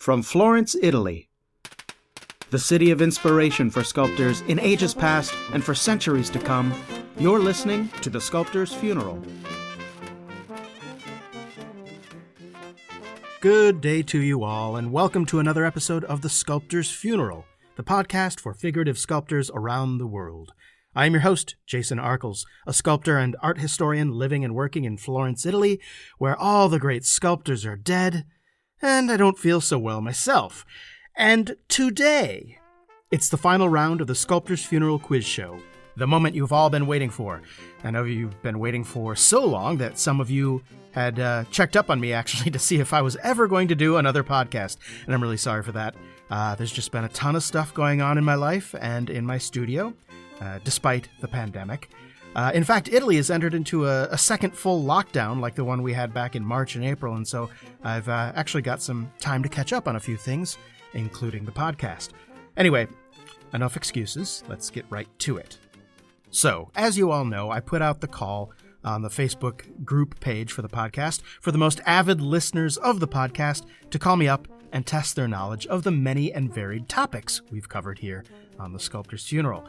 From Florence, Italy, the city of inspiration for sculptors in ages past and for centuries to come, you're listening to The Sculptor's Funeral. Good day to you all, and welcome to another episode of The Sculptor's Funeral, the podcast for figurative sculptors around the world. I am your host, Jason Arkles, a sculptor and art historian living and working in Florence, Italy, where all the great sculptors are dead, and I don't feel so well myself. And today, it's the final round of the Sculptor's Funeral quiz show, the moment you've all been waiting for. I know you've been waiting for so long that some of you had checked up on me, actually, to see if I was ever going to do another podcast, and I'm really sorry for that. There's just been a ton of stuff going on in my life and in my studio, despite the pandemic. In fact, Italy has entered into a second full lockdown like the one we had back in March and April, and so I've actually got some time to catch up on a few things, including the podcast. Anyway, enough excuses. Let's get right to it. So, as you all know, I put out the call on the Facebook group page for the podcast for the most avid listeners of the podcast to call me up and test their knowledge of the many and varied topics we've covered here on The Sculptor's Funeral.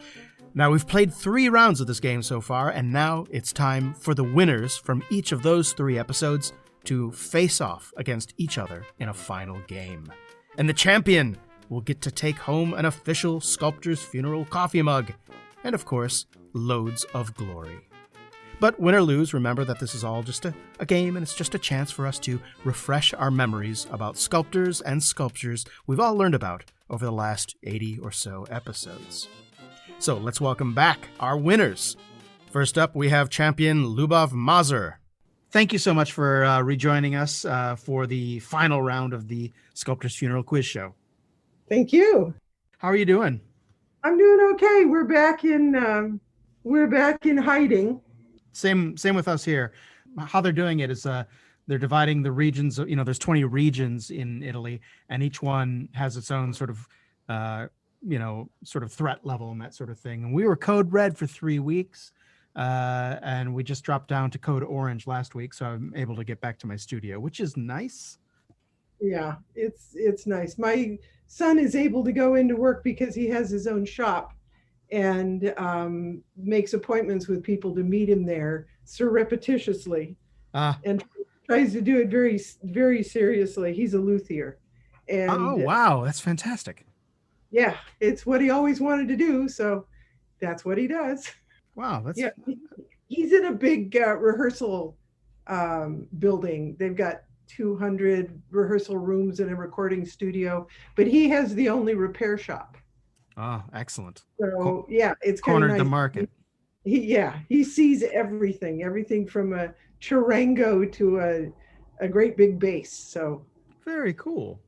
Now, we've played 3 rounds of this game so far, and now it's time for the winners from each of those 3 episodes to face off against each other in a final game. And the champion will get to take home an official Sculptor's Funeral coffee mug, and of course, loads of glory. But win or lose, remember that this is all just a game, and it's just a chance for us to refresh our memories about sculptors and sculptures we've all learned about over the last 80 or so episodes. So let's welcome back our winners. First up, we have champion Lubov Mazur. Thank you so much for rejoining us for the final round of the Sculptor's Funeral quiz show. Thank you. How are you doing? I'm doing okay. We're back in hiding. Same with us here. How they're doing it is they're dividing the regions. There's 20 regions in Italy, and each one has its own sort of threat level and that sort of thing. And we were code red for 3 weeks, and we just dropped down to code orange last week, so I'm able to get back to my studio, which is nice. Yeah, it's nice. My son is able to go into work because he has his own shop and makes appointments with people to meet him there surreptitiously, and tries to do it very, very seriously. He's a luthier. And, oh, wow, that's fantastic. Yeah, it's what he always wanted to do, so that's what he does. Wow, that's he's in a big rehearsal building. They've got 200 rehearsal rooms and a recording studio, but he has the only repair shop. Oh, excellent. So it's kind cornered of nice. The market. He sees everything from a charango to a great big bass. So very cool.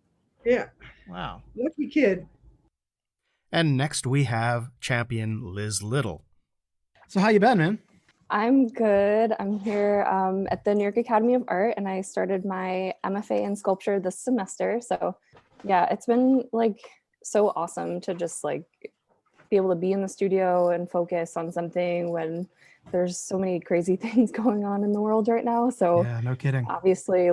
Yeah. Wow. Lucky kid. And next we have champion Liz Little. So how you been, man? I'm good. I'm here at the New York Academy of Art, and I started my MFA in sculpture this semester. So yeah, it's been so awesome to just be able to be in the studio and focus on something when there's so many crazy things going on in the world right now. So yeah, no kidding. Obviously,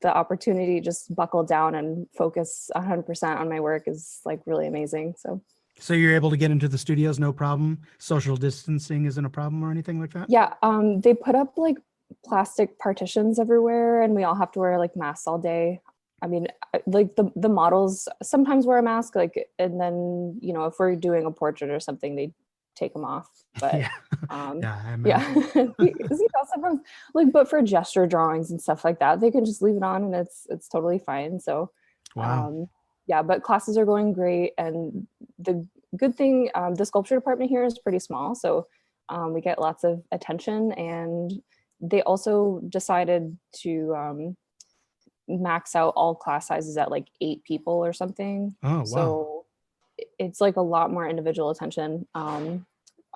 the opportunity to just buckle down and focus 100% on my work is really amazing. So you're able to get into the studios, no problem? Social distancing isn't a problem or anything like that? Yeah, they put up plastic partitions everywhere, and we all have to wear masks all day. I mean, the models sometimes wear a mask, and then, if we're doing a portrait or something, they take them off. But sometimes, but for gesture drawings and stuff like that, they can just leave it on, and it's totally fine. So, wow. But classes are going great, and the good thing, the sculpture department here is pretty small, so we get lots of attention, and they also decided to max out all class sizes at 8 people or something. Oh, wow. So it's a lot more individual attention.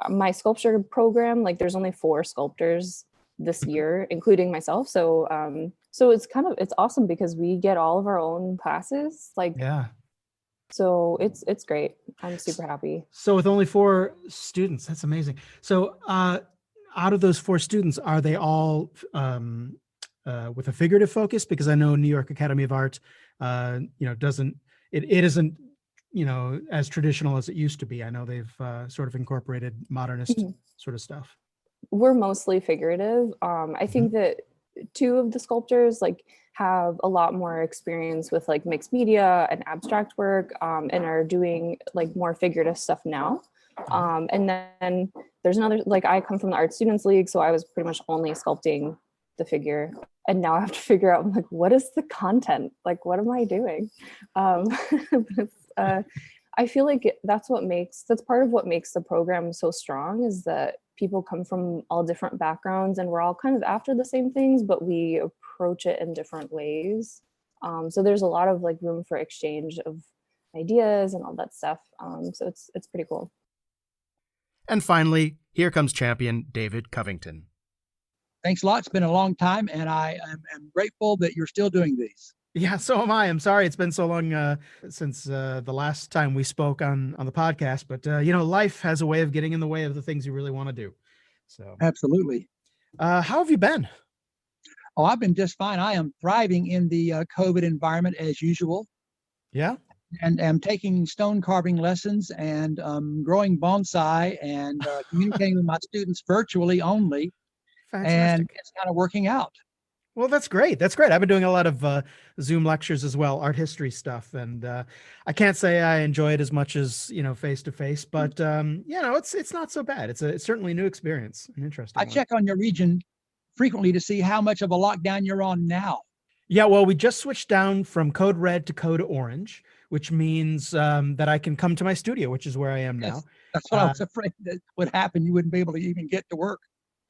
My sculpture program, there's only 4 sculptors this year, including myself. So it's awesome because we get all of our own classes. So it's great. I'm super happy. So with only 4 students, that's amazing. So out of those 4 students, are they all with a figurative focus? Because I know New York Academy of Art it isn't, as traditional as it used to be. I know they've sort of incorporated modernist Mhm. sort of stuff. We're mostly figurative. I think that two of the sculptors like have a lot more experience with like mixed media and abstract work, and are doing like more figurative stuff now. And then there's another, like I come from the Art Students League, so I was pretty much only sculpting the figure. And now I have to figure out, like, what is the content? Like, what am I doing? I feel like that's part of what makes the program so strong, is that people come from all different backgrounds and we're all kind of after the same things, but we approach it in different ways. So there's a lot of like room for exchange of ideas and all that stuff. So it's pretty cool. And finally, here comes champion David Covington. Thanks a lot. It's been a long time, and I am grateful that you're still doing these. Yeah, so am I. I'm sorry it's been so long since the last time we spoke on the podcast, but life has a way of getting in the way of the things you really want to do. So Absolutely. How have you been? Oh, I've been just fine. I am thriving in the COVID environment as usual. Yeah. And am taking stone carving lessons and growing bonsai and communicating with my students virtually only. Fantastic. And it's kind of working out. Well, that's great. That's great. I've been doing a lot of Zoom lectures as well, art history stuff. And I can't say I enjoy it as much as, face to face, but it's not so bad. It's certainly a new experience, an interesting one. Check on your region frequently to see how much of a lockdown you're on now. Yeah, well, we just switched down from code red to code orange, which means that I can come to my studio, which is where I am now. That's what I was afraid that would happen. You wouldn't be able to even get to work.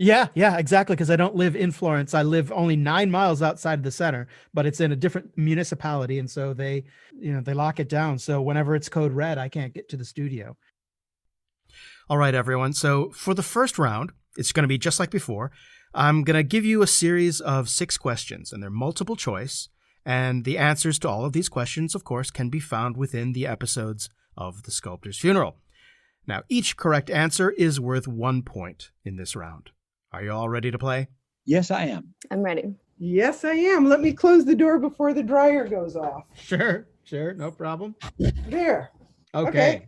Yeah, exactly. Because I don't live in Florence. I live only 9 miles outside of the center, but it's in a different municipality. And so they lock it down. So whenever it's code red, I can't get to the studio. All right, everyone. So for the first round, it's going to be just like before. I'm going to give you a series of 6 questions, and they're multiple choice. And the answers to all of these questions, of course, can be found within the episodes of The Sculptor's Funeral. Now, each correct answer is worth 1 point in this round. Are you all ready to play? Yes, I am. I'm ready. Yes, I am. Let me close the door before the dryer goes off. Sure. No problem. There. Okay.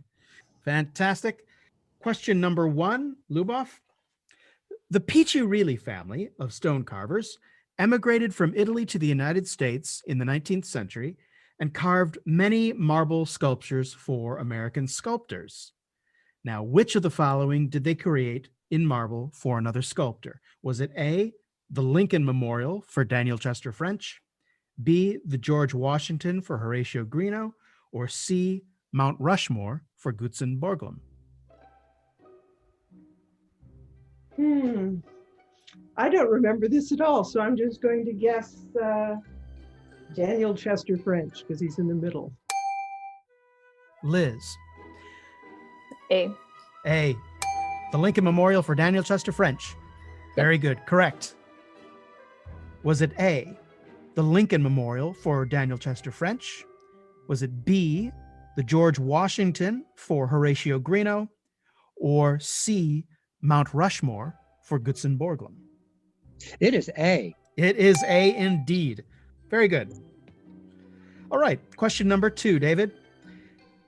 Fantastic. Question number 1, Lubov. The Piccirilli family of stone carvers emigrated from Italy to the United States in the 19th century and carved many marble sculptures for American sculptors. Now, which of the following did they create in marble for another sculptor? Was it A, the Lincoln Memorial for Daniel Chester French, B, the George Washington for Horatio Greenough, or C, Mount Rushmore for Gutzon Borglum? I don't remember this at all, so I'm just going to guess Daniel Chester French, because he's in the middle. Liz. A. The Lincoln Memorial for Daniel Chester French. Very good. Correct. Was it A, the Lincoln Memorial for Daniel Chester French? Was it B, the George Washington for Horatio Greenough? Or C, Mount Rushmore for Gutzon Borglum? It is A. It is A indeed. Very good. All right. Question number 2, David.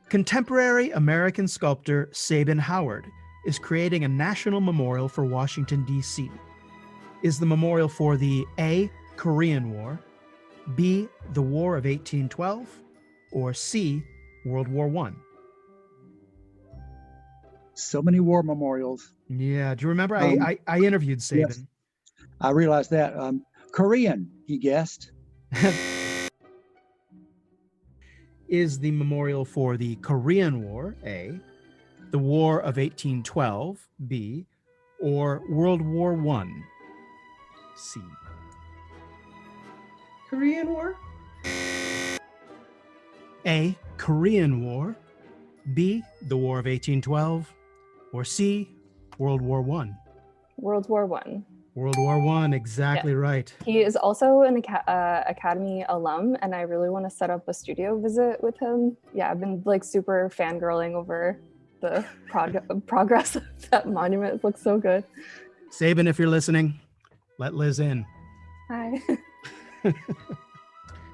Contemporary American sculptor Sabin Howard is creating a national memorial for Washington, D.C. Is the memorial for the A, Korean War, B, the War of 1812, or C, World War I? So many war memorials. Yeah. Do you remember I interviewed Sabin? Yes, I realized that. Korean, he guessed. Is the memorial for the Korean War, A, the War of 1812, B, or World War I, C? Korean War? A, Korean War, B, the War of 1812, or C, World War I? World War I. World War I, exactly right. He is also an Academy alum, and I really want to set up a studio visit with him. Yeah, I've been like super fangirling over the progress of that monument. It looks so good. Sabin, if you're listening, let Liz in. Hi.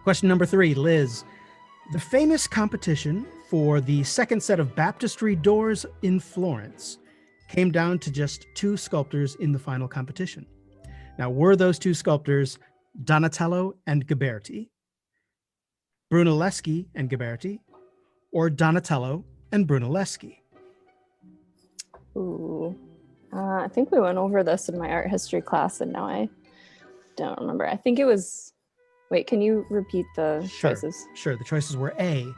Question number 3, Liz. The famous competition for the second set of baptistry doors in Florence came down to just 2 sculptors in the final competition. Now, were those 2 sculptors Donatello and Ghiberti, Brunelleschi and Ghiberti, or Donatello and Brunelleschi? Ooh. I think we went over this in my art history class, and now I don't remember. I think it was... Wait, can you repeat the choices? Sure. The choices were A,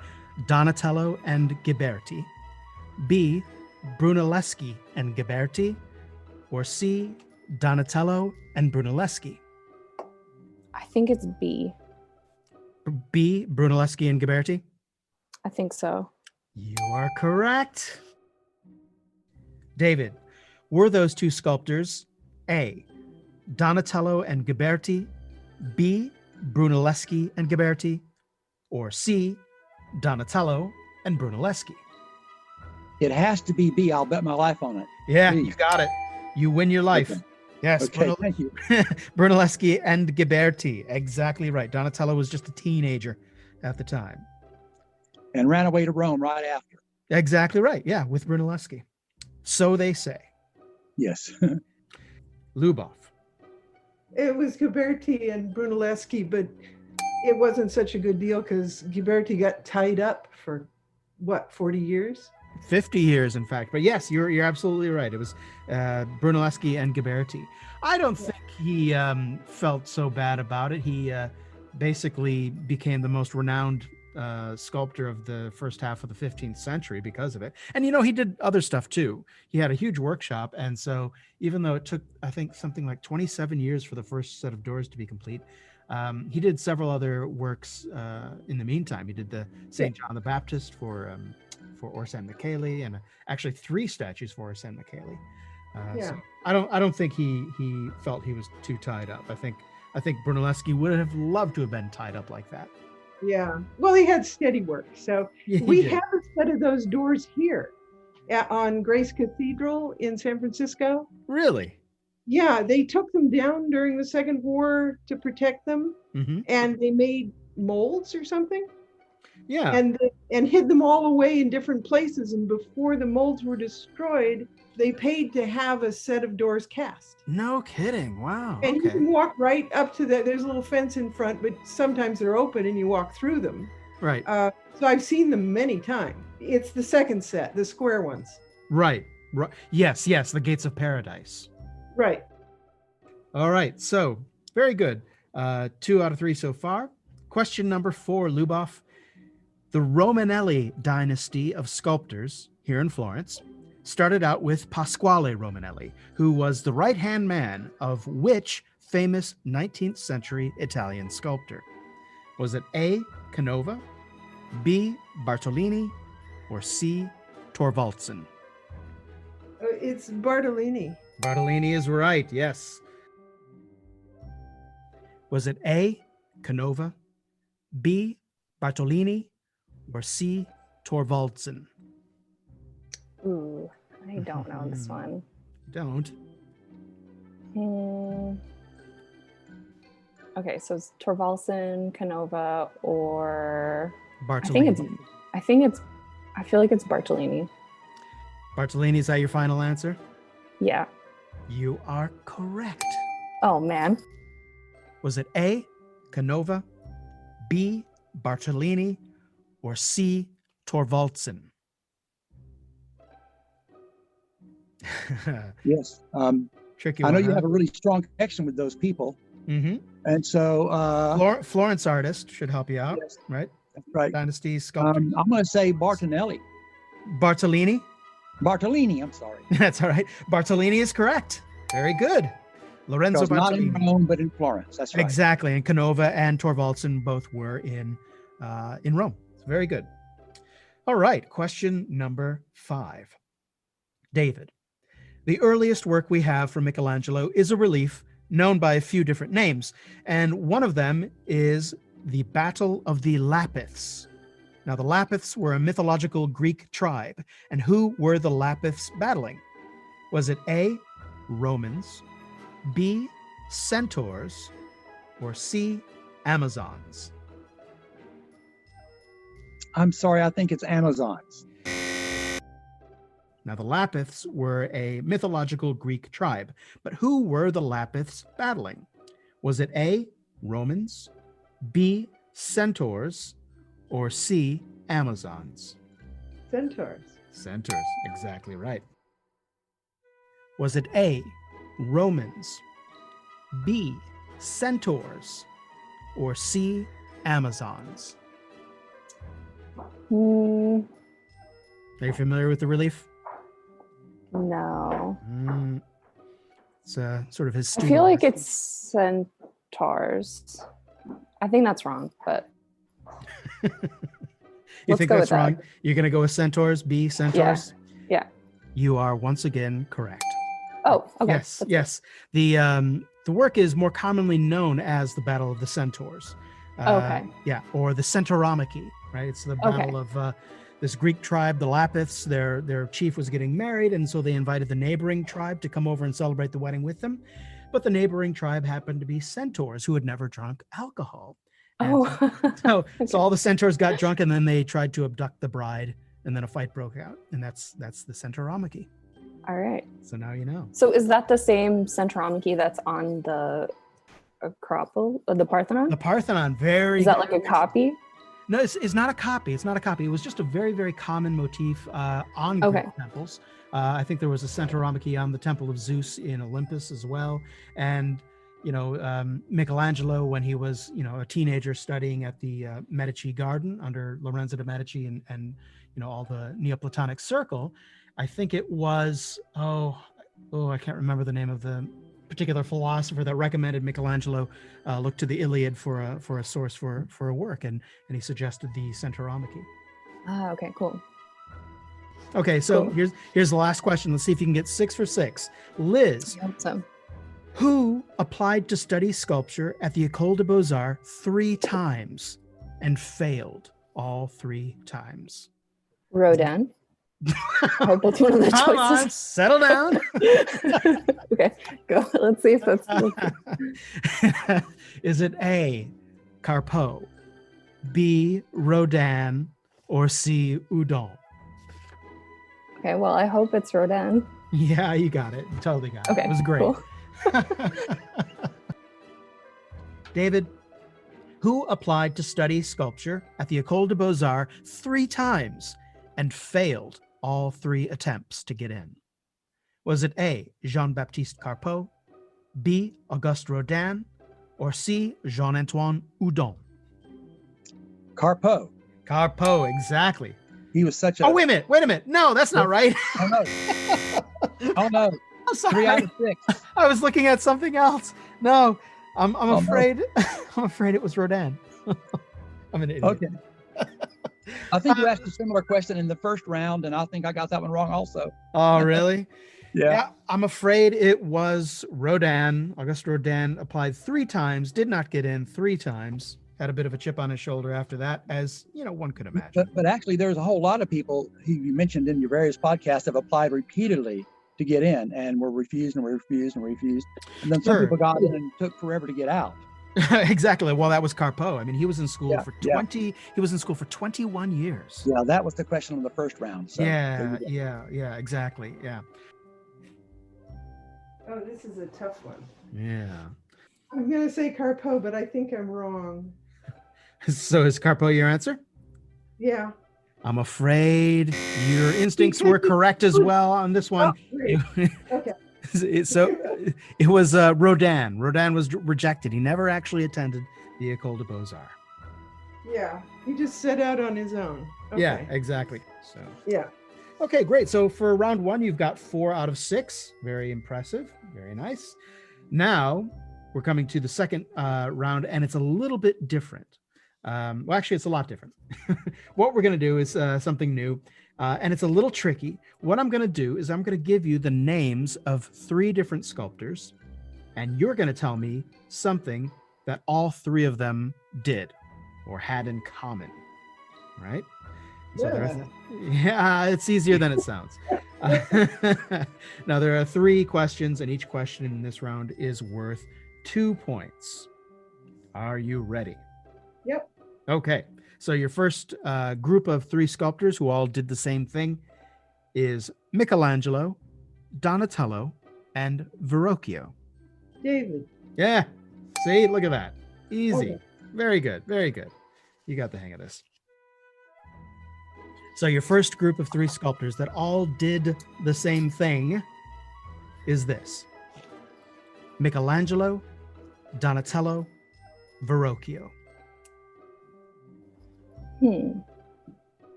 Donatello and Ghiberti, B, Brunelleschi and Ghiberti, or C, Donatello and Brunelleschi. I think it's B. B, Brunelleschi and Ghiberti? I think so. You are correct. David, were those 2 sculptors A, Donatello and Ghiberti, B, Brunelleschi and Ghiberti, or C, Donatello and Brunelleschi? It has to be B. I'll bet my life on it. Yeah, Please. you got it. You win your life. Okay. Yes, Okay, thank you. Brunelleschi and Ghiberti. Exactly right. Donatello was just a teenager at the time. And ran away to Rome right after. Exactly right. Yeah, with Brunelleschi. So they say. Yes. Lubov. It was Ghiberti and Brunelleschi, but it wasn't such a good deal because Ghiberti got tied up for, 40 years? 50 years, in fact. But yes, you're absolutely right. It was Brunelleschi and Ghiberti. I don't think he felt so bad about it. He basically became the most renowned sculptor of the first half of the 15th century because of it. And, he did other stuff too. He had a huge workshop. And so even though it took, I think, something like 27 years for the first set of doors to be complete, he did several other works in the meantime. He did the St. John the Baptist for Orsan Michele, and actually 3 statues for Orsan Michele. So I don't think he felt he was too tied up. I think Brunelleschi would have loved to have been tied up like that. Yeah. Well, he had steady work. So Yeah, we did. have a set of those doors here on Grace Cathedral in San Francisco. Really? Yeah, they took them down during the Second War to protect them, Mm-hmm. and they made molds or something, Yeah. and hid them all away in different places. And before the molds were destroyed, they paid to have a set of doors cast. No kidding. Wow. And you Okay. can walk right up to that. There's a little fence in front, but sometimes they're open and you walk through them. Right. So I've seen them many times. It's the second set, the square ones. Right. Yes. The Gates of Paradise. Right. All right. So very good. 2 out of 3 so far. Question number 4, Lubov. The Romanelli dynasty of sculptors here in Florence started out with Pasquale Romanelli, who was the right-hand man of which famous 19th century Italian sculptor? Was it A, Canova, B, Bartolini, or C, Thorvaldsen? It's Bartolini. Bartolini is right, yes. Was it A, Canova, B, Bartolini, or C, Thorvaldsen? Ooh, I don't know this one. Don't. Okay, so it's Thorvaldsen, Canova, or Bartolini. I feel like it's Bartolini. Bartolini, is that your final answer? Yeah. You are correct. Oh man. Was it A, Canova, B, Bartolini, or C, Thorvaldsen? Yes. Tricky I one. know you have a really strong connection with those people. Mm-hmm. And so... Florence artist should help you out, Yes. right? That's right. Dynasty sculptor. I'm going to say Bartolini. Bartolini? Bartolini, I'm sorry. That's all right. Bartolini is correct. Very good. Lorenzo Because not in Bartolini. Rome, but in Florence. That's right. Exactly. And Canova and Thorvaldsen both were in Rome. Very good. All right. Question number 5. David, the earliest work we have from Michelangelo is a relief known by a few different names, and one of them is the Battle of the Lapiths. Now, the Lapiths were a mythological Greek tribe, and who were the Lapiths battling? Was it A, Romans, B, centaurs, or C, Amazons? I'm sorry, I think it's Amazons. Now, the Lapiths were a mythological Greek tribe, but who were the Lapiths battling? Was it A, Romans, B, centaurs, or C, Amazons? Centaurs. Centaurs, exactly right. Was it A, Romans, B, centaurs, or C, Amazons? Hmm, Are you familiar with the relief? no. It's sort of his I feel like it's centaurs. I think that's wrong, but You let's think go that's with that. wrong? You're going to go with centaurs, B, centaurs? Yeah. You are once again correct. Oh, okay. Yes, That's yes. The work is more commonly known as the Battle of the Centaurs. Okay. Yeah, or the Centauromachi, right? It's the battle of this Greek tribe, the Lapiths. Their chief was getting married, and so they invited the neighboring tribe to come over and celebrate the wedding with them. But the neighboring tribe happened to be centaurs who had never drunk alcohol. And Oh, so all the centaurs got drunk, and then they tried to abduct the bride, and then a fight broke out, and that's the Centauromachi. all right. So now you know. So is that the same Centauromachi that's on the Acropolis, the Parthenon? The Parthenon, very. Is that like a copy? No, it's not a copy. It's not a copy. It was just a very, very common motif on Greek temples. I think there was a Centauromachi on the Temple of Zeus in Olympus as well. And, Michelangelo, when he was, a teenager studying at the Medici Garden under Lorenzo de' Medici and all the Neoplatonic circle, I think it was, I can't remember the name of the particular philosopher that recommended Michelangelo look to the Iliad for a source for a work, and he suggested the Centauromachi. Ah, okay, cool. Okay, so Cool. here's the last question. Let's see if you can get 6 for 6. Liz, I hope so. who applied to study sculpture at the École des Beaux-Arts 3 times and failed all 3 times? Rodin. I hope that's one of the Come on, choices. settle down. Okay, go. Let's see if that's. Is it A, Carpeau, B, Rodin, or C, Udon? Okay, well, I hope it's Rodin. Yeah, you got it. You totally got it. Okay, It was great. cool. David, who applied to study sculpture at the École des Beaux-Arts 3 times and failed all 3 attempts to get in? Was it A, Jean-Baptiste Carpeau, B, Auguste Rodin, or C, Jean-Antoine Udon? Carpeau. Carpeau, exactly. He was such a. Oh, wait a minute. No, that's not right. Oh no. Oh no. I'm sorry. 3 out of 6. I was looking at something else. No, I'm no. afraid. I'm afraid it was Rodin. I'm an idiot. Okay. I think you asked a similar question in the first round, and I think I got that one wrong also. Oh, really? Yeah. I'm afraid it was Rodin. Auguste Rodin applied 3 times, did not get in 3 times. Had a bit of a chip on his shoulder after that, as one could imagine. But actually, there's a whole lot of people who you mentioned in your various podcasts have applied repeatedly to get in and were refused and refused and refused. And then some Sure. people got in and took forever to get out. Exactly. Well, that was Carpeau. I mean, he was in school Yeah, for yeah. 20. He was in school for 21 years. Yeah, that was the question in the first round. So there you go. Yeah, exactly. Yeah. Oh, this is a tough one. Yeah. I'm going to say Carpeau, but I think I'm wrong. So is Carpeau your answer? Yeah. I'm afraid your instincts were correct as well on this one. Oh, great. Okay. So it was Rodin. Rodin was rejected. He never actually attended the École des Beaux-Arts. Yeah. He just set out on his own. Okay. Yeah, exactly. So Yeah. okay, great. So for round 1, you've got 4 out of 6. Very impressive. Very nice. Now we're coming to the second round, and it's a little bit different. Well, actually, it's a lot different. What we're going to do is something new, and it's a little tricky. What I'm going to do is I'm going to give you the names of 3 different sculptors, and you're going to tell me something that all 3 of them did or had in common, right? So yeah, it's easier than it sounds. Now, there are 3 questions, and each question in this round is worth 2 points. Are you ready? Yep. Okay. So your first group of 3 sculptors who all did the same thing is Michelangelo, Donatello, and Verrocchio. David. Yeah. See, look at that. Easy. Okay. Very good. Very good. You got the hang of this. So your first group of 3 sculptors that all did the same thing is this: Michelangelo, Donatello, Verrocchio.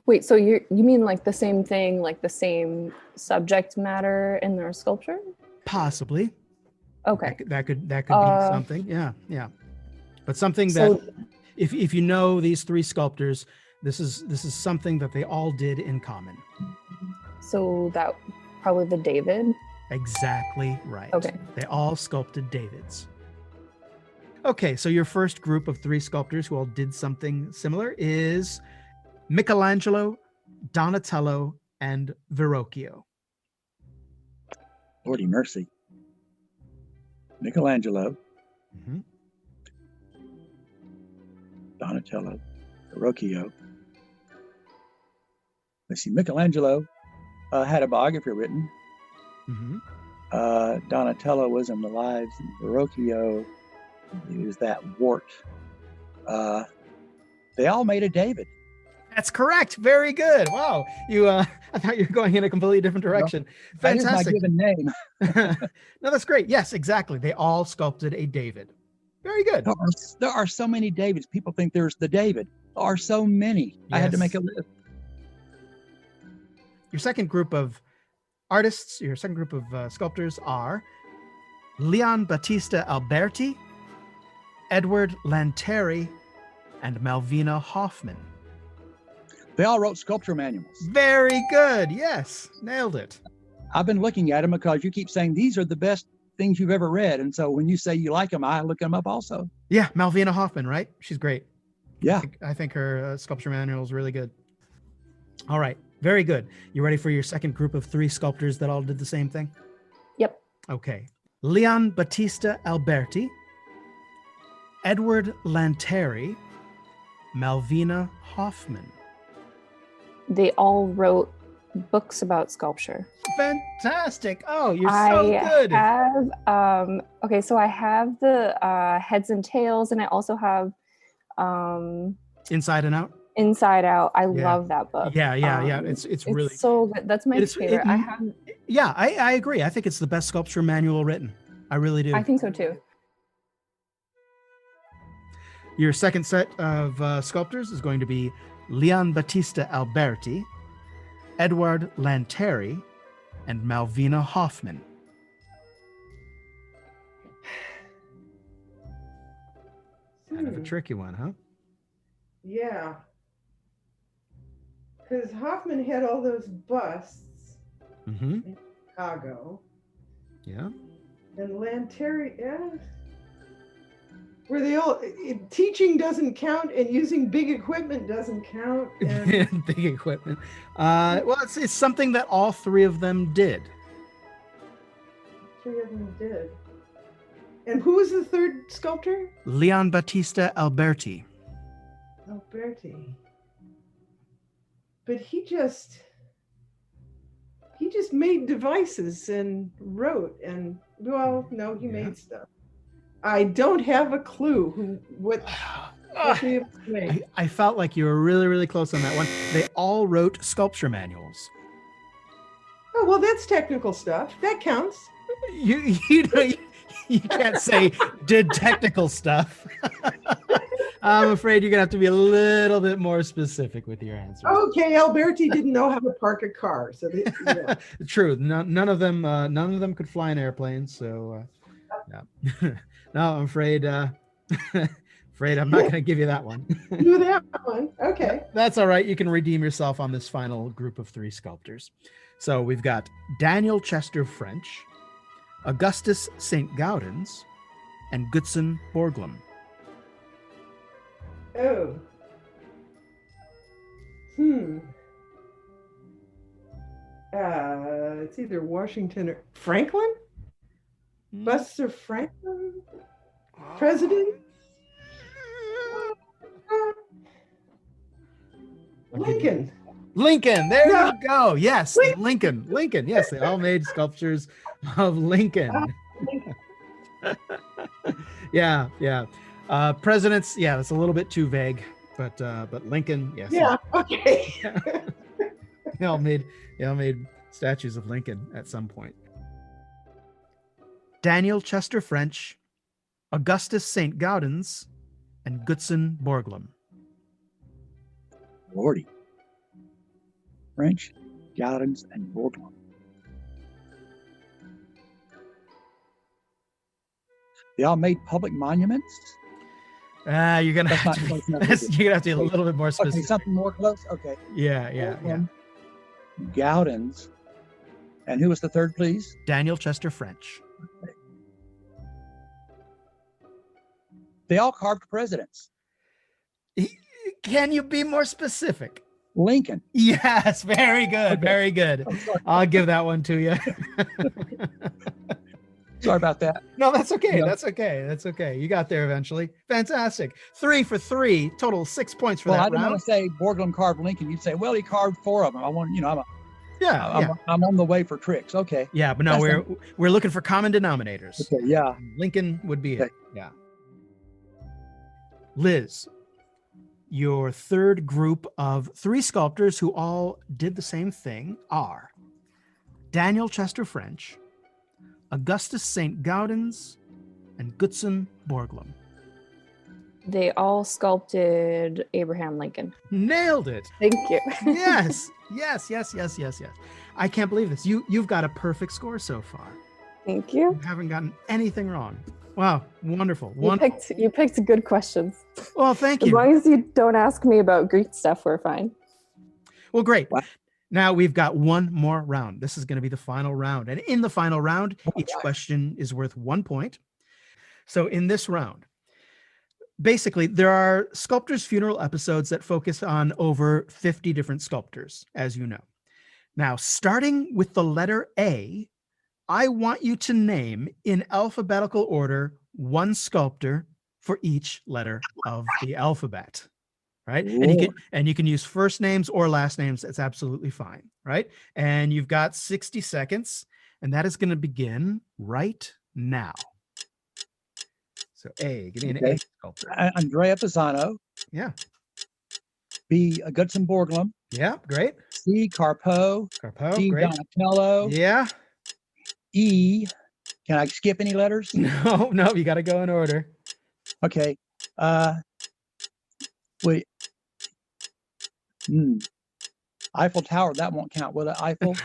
Wait, so you mean like the same thing, like the same subject matter in their sculpture? Possibly. Okay. That could be something. Yeah. But something So, that if you know these 3 sculptors, this is something that they all did in common. so that probably the David. Exactly right. Okay. They all sculpted Davids. Okay, so your first group of 3 sculptors who all did something similar is Michelangelo, Donatello, and Verrocchio. Lordy mercy. Michelangelo, Mhm. Donatello, Verrocchio. Let's see, Michelangelo had a biography written. Mhm. Donatello was in the lives, and Verrocchio is that wart. They all made a David. That's correct. Very good. Wow. You I thought you were going in a completely different direction. That is my Fantastic. given name. No, that's great. Yes, exactly. They all sculpted a David. Very good. There are so many Davids. People think there's the David. There are so many. I had to make a Yes. list. Your second group of artists, your second group of sculptors are Leon Battista Alberti, Edward Lanteri, and Malvina Hoffman. They all wrote sculpture manuals. Very good. Yes, nailed it. I've been looking at them because you keep saying these are the best things you've ever read. And so when you say you like them, I look them up also. Yeah, Malvina Hoffman, right? She's great. Yeah. I think her sculpture manual is really good. All right, very good. You ready for your second group of 3 sculptors that all did the same thing? Yep. Okay. Leon Battista Alberti, Edward Lanteri, Malvina Hoffman. They all wrote books about sculpture. Fantastic. Oh, you're so good. Okay, so I have the Heads and Tails, and I also have Inside and Out. Inside Out. I Yeah. love that book. Yeah. It's really so good. That's my favorite. I agree. I think it's the best sculpture manual written. I really do. I think so too. Your second set of sculptors is going to be Leon Battista Alberti, Edward Lanteri, and Malvina Hoffman. Kind of a tricky one, huh? Yeah. Because Hoffman had all those busts Mm-hmm. in Chicago. Yeah. And Lanteri, where they all, teaching doesn't count and using big equipment doesn't count. And Big equipment. Well, it's something that all 3 of them did. 3 of them did. And who was the third sculptor? Leon Battista Alberti. Alberti. But he just made devices and wrote and, well, no, he made stuff. I don't have a clue what he made. I felt like you were really, really close on that one. They all wrote sculpture manuals. Oh, well, that's technical stuff. That counts. You can't say did technical stuff. I'm afraid you're gonna have to be a little bit more specific with your answers. Okay, Alberti didn't know how to park a car, so True. None of them could fly an airplane. So, yeah. No, I'm afraid. Afraid I'm not going to give you that one. Do that one. Okay. That's all right. You can redeem yourself on this final group of 3 sculptors. So we've got Daniel Chester French, Augustus St. Gaudens, and Gutzon Borglum. Oh. It's either Washington or Franklin? Buster Franklin? President? Lincoln. Lincoln. There No. you go. Yes, Lincoln. Lincoln. Yes, they all made sculptures of Lincoln. Yeah. Presidents. Yeah, that's a little bit too vague, but Lincoln. Yes. Yeah. Okay. They all made statues of Lincoln at some point. Daniel Chester French, Augustus St. Gaudens, and Gutzon Borglum. Lordy. French, Gaudens, and Borglum. They all made public monuments. You're gonna That's have not to, close enough, is it? you're gonna have to be a little bit more Okay, specific. something more close. Okay. Yeah. Gaudens. And who was the third, please? Daniel Chester French. They all carved presidents. Can you be more specific? Lincoln. Yes, very good, Okay. very good. Oh, sorry. I'll give that one to you. Sorry about that. No, that's okay. No. That's okay. You got there eventually. Fantastic. 3 for 3, total 6 points for Well, I that didn't round. want to say Borglum carved Lincoln. You'd say, well, he carved 4 of them. I want, I'm on the way for tricks. Okay. Yeah, but no, That's we're looking for common denominators. Okay. Yeah. Lincoln would be it. Okay. Yeah. Liz, your third group of 3 sculptors who all did the same thing are Daniel Chester French, Augustus St. Gaudens, and Gutzon Borglum. They all sculpted Abraham Lincoln. Nailed it. Thank you. Yes. I can't believe this. You've got a perfect score so far. Thank you. You haven't gotten anything wrong. Wow, wonderful. You picked good questions. Well, thank As you. long as you don't ask me about Greek stuff, we're fine. Well, great. Wow. Now we've got one more round. This is going to be the final round. And in the final round, each question is worth 1 point. So in this round, basically, there are Sculptor's Funeral episodes that focus on over 50 different sculptors, as you know. Now, starting with the letter A, I want you to name in alphabetical order 1 sculptor for each letter of the alphabet. Right. And you can use first names or last names. That's absolutely fine. Right. And you've got 60 seconds, and that is going to begin right now. So A, give me an A sculptor. Andrea Pisano. Yeah. B, Gutzon Borglum. Yeah. Great. C, Carpo. D, Great. Donatello. Yeah. E, can I skip any letters? No, you got to go in order. Okay. Wait. Eiffel Tower, that won't count, will it? Eiffel?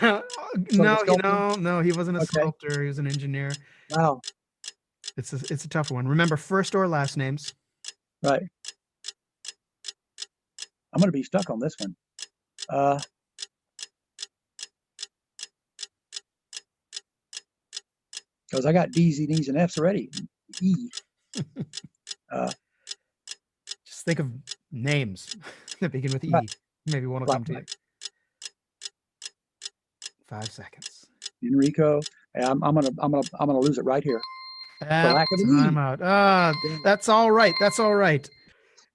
No, he wasn't a Okay. sculptor. He was an engineer. Wow. It's a tough one. Remember first or last names. Right. I'm going to be stuck on this one. Because I got D's, E's, and F's already. E. Just think of names that begin with E. Right. Maybe one will come to you. 5 seconds. Enrico. Yeah, I'm gonna lose it right here. lack of an E. Time out. That's all right.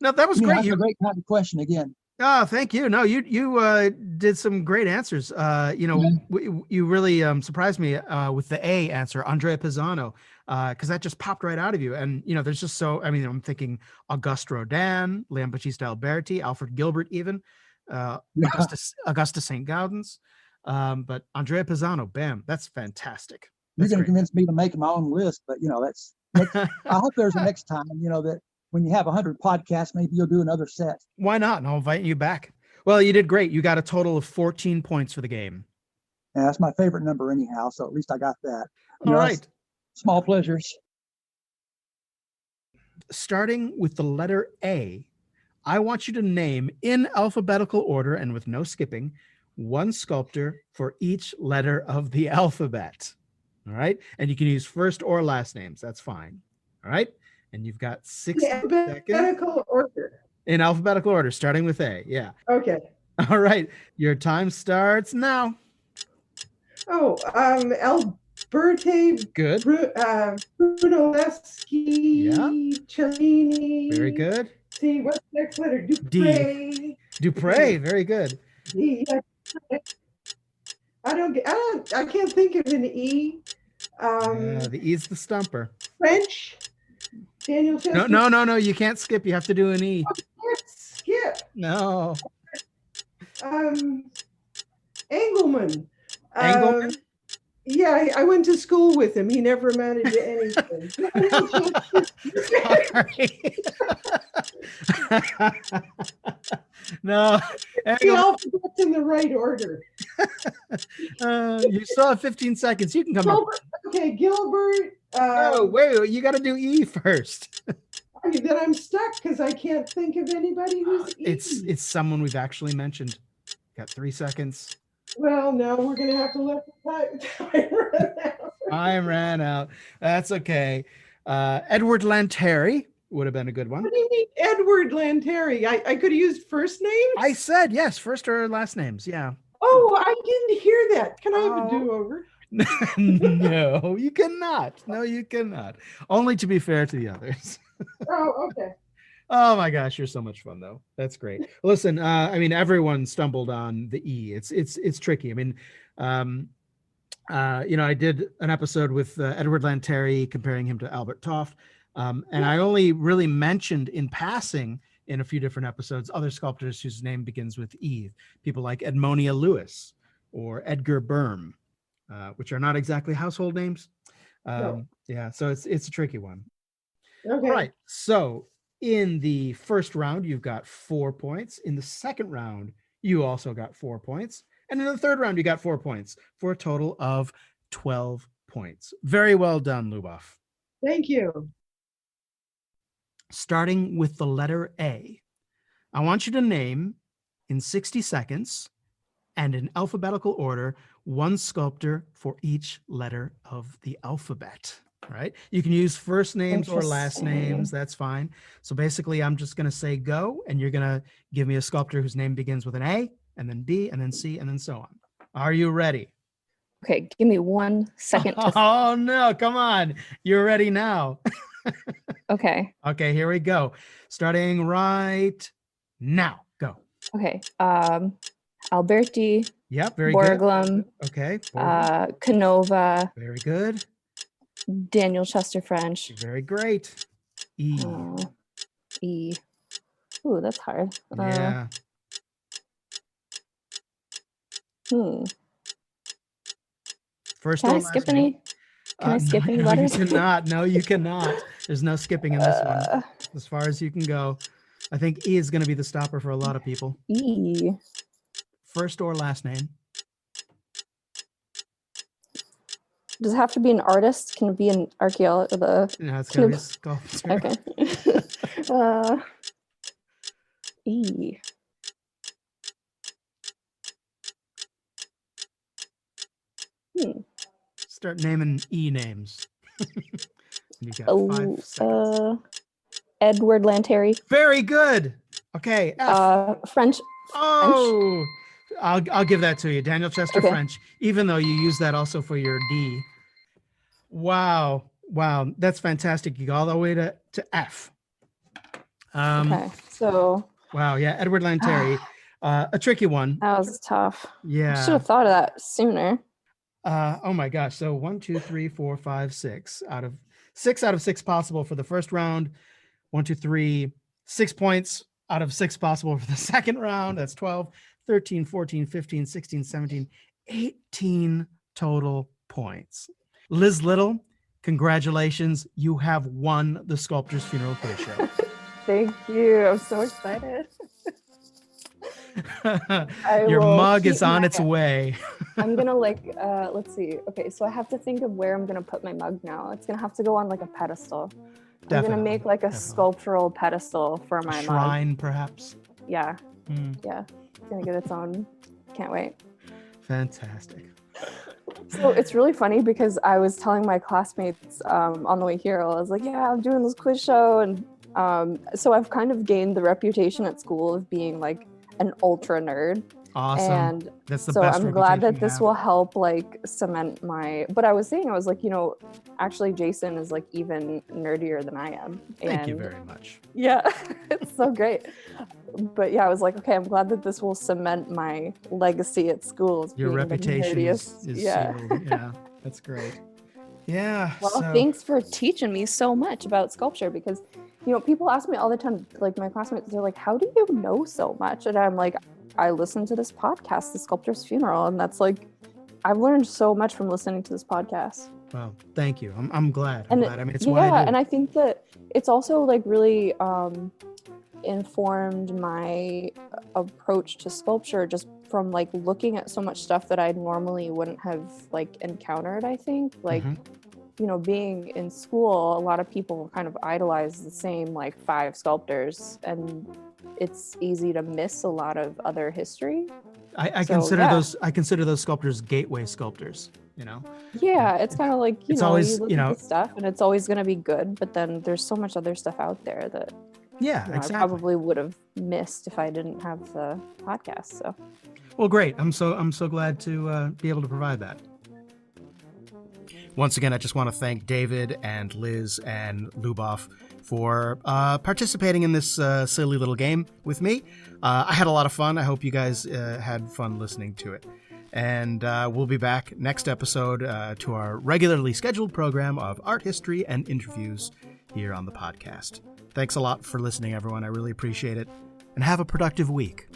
No, that was great. That's a great kind of question again. Oh, thank you. No, you did some great answers. You really surprised me with the A answer, Andrea Pisano, because that just popped right out of you. And there's just I'm thinking Auguste Rodin, Leon Alberti, Alfred Gilbert, even Augustus St. Gaudens, but Andrea Pisano, bam, that's fantastic. You're That's going to great. convince me to make my own list, but that's I hope there's a next time. That when you have 100 podcasts, maybe you'll do another set. Why not? And I'll invite you back. Well, you did great. You got a total of 14 points for the game. Yeah, that's my favorite number anyhow. So at least I got that. All right. Small pleasures. Starting with the letter A, I want you to name in alphabetical order and with no skipping, 1 sculptor for each letter of the alphabet. All right. And you can use first or last names. That's fine. All right. And you've got 60 seconds Alphabetical order. in alphabetical order, starting with A. Yeah. Okay. All right. Your time starts now. Oh, Alberti Good. Brunelleschi, Yeah. Cellini. Very good. See, what's the next letter? Dupre. Dupre, very good. E. I can't think of an E. The E's the stumper. French. Daniel Chester. No, you can't skip. You have to do an E. Skip. No. Engelman. Engelman? Yeah, I went to school with him. He never amounted to anything. No. The alphabet's in the right order. You still have 15 seconds. You can come up. Okay, Gilbert. Oh, wait, you got to do E first. Then I'm stuck because I can't think of anybody who's E. It's someone we've actually mentioned. Got 3 seconds. Well, now we're going to have to let the time run out. Time ran out. That's okay. Edward Lanteri would have been a good one. What do you mean Edward Lanteri? I could have used first names? I said yes, first or last names. Yeah. Oh, I didn't hear that. Can I have a do-over? No, you cannot. No, you cannot. Only to be fair to the others. Oh, okay. Oh my gosh, you're so much fun though. That's great. Listen, I mean, everyone stumbled on the E. It's tricky. I mean, I did an episode with Edward Lanteri comparing him to Albert Toft, and I only really mentioned in passing in a few different episodes other sculptors whose name begins with E. People like Edmonia Lewis or Edgar Berm, which are not exactly household names. No. Yeah, so it's a tricky one. Okay. All right, so in the first round, you've got 4 points. In the second round, you also got 4 points. And in the third round, you got 4 points for a total of 12 points. Very well done, Lubov. Thank you. Starting with the letter A, I want you to name in 60 seconds and in alphabetical order one sculptor for each letter of the alphabet. All right. You can use first names or last names. That's fine. So basically, I'm just going to say go, and you're going to give me a sculptor whose name begins with an A, and then B, and then C, and then so on. Are you ready? Okay, give me 1 second. Oh, no. Come on. You're ready now. Okay. Okay, here we go. Starting right now. Go. Okay. Alberti. Yep, very Borglum. good. Okay. Canova. Very good. Daniel Chester French. Very great. E. E. Ooh, that's hard. Yeah. First Can I or last skip name? any? Can I skip any no, letters? you cannot. No, you cannot. There's no skipping in this one. As far as you can go. I think E is going to be the stopper for a lot of people. E. First or last name? Does it have to be an artist? Can it be an archaeologist? No, it's going to be a sculptor. Okay. E. Start naming E names. You got 5 seconds. Edward Lanteri. Very good. Okay. F. French. Oh, I'll give that to you. Daniel Chester French, even though you use that also for your D. Wow. That's fantastic. You go all the way to F. Okay. So. Wow. Yeah. Edward Lanteri. A tricky one. That was tough. Yeah. I should have thought of that sooner. Oh my gosh. So 1, 2, 3, 4, 5, 6 out of 6 possible for the first round. 1, 2, 3, 6 points out of 6 possible for the second round. That's 12, 13, 14, 15, 16, 17, 18 total points. Liz Little, congratulations. You have won the Sculptor's Funeral Quiz Show. Thank you. I'm so excited. Your mug is on its way. I'm gonna let's see. Okay, so I have to think of where I'm gonna put my mug now. It's gonna have to go on like a pedestal. I'm gonna make like a sculptural pedestal for my shrine, mug. Perhaps. Yeah. Yeah. It's gonna get its own. Can't wait. Fantastic. So it's really funny because I was telling my classmates on the way here, I was like, yeah, I'm doing this quiz show. And so I've kind of gained the reputation at school of being like an ultra nerd. Awesome. And That's the so best I'm glad reputation that you this have. will help like cement my, but I was like, actually Jason is like even nerdier than I am. Thank you And very much. yeah, it's so great. But yeah, I was like, okay, I'm glad that this will cement my legacy at school as Your being the reputation nerdiest. is Yeah. sealed. Yeah, that's great. Yeah. Well, so thanks for teaching me so much about sculpture, because people ask me all the time, like my classmates, they're like, how do you know so much? And I'm like, I listened to this podcast, The Sculptor's Funeral, and that's like, I've learned so much from listening to this podcast. Well, thank you. I'm glad. And I mean, it's why I do. and I think that it's also like really informed my approach to sculpture, just from like looking at so much stuff that I normally wouldn't have like encountered. I think like being in school, a lot of people kind of idolize the same like 5 sculptors, and it's easy to miss a lot of other history. I consider those sculptors gateway sculptors. Yeah, it's kind of like It's always, you look at the stuff and it's always going to be good, but then there's so much other stuff out there that exactly. I probably would have missed if I didn't have the podcast. So Well, great. I'm so glad to be able to provide that. Once again, I just want to thank David and Liz and Lubov for participating in this silly little game with me. I had a lot of fun. I hope you guys had fun listening to it. And we'll be back next episode to our regularly scheduled program of art history and interviews here on the podcast. Thanks a lot for listening, everyone. I really appreciate it. And have a productive week.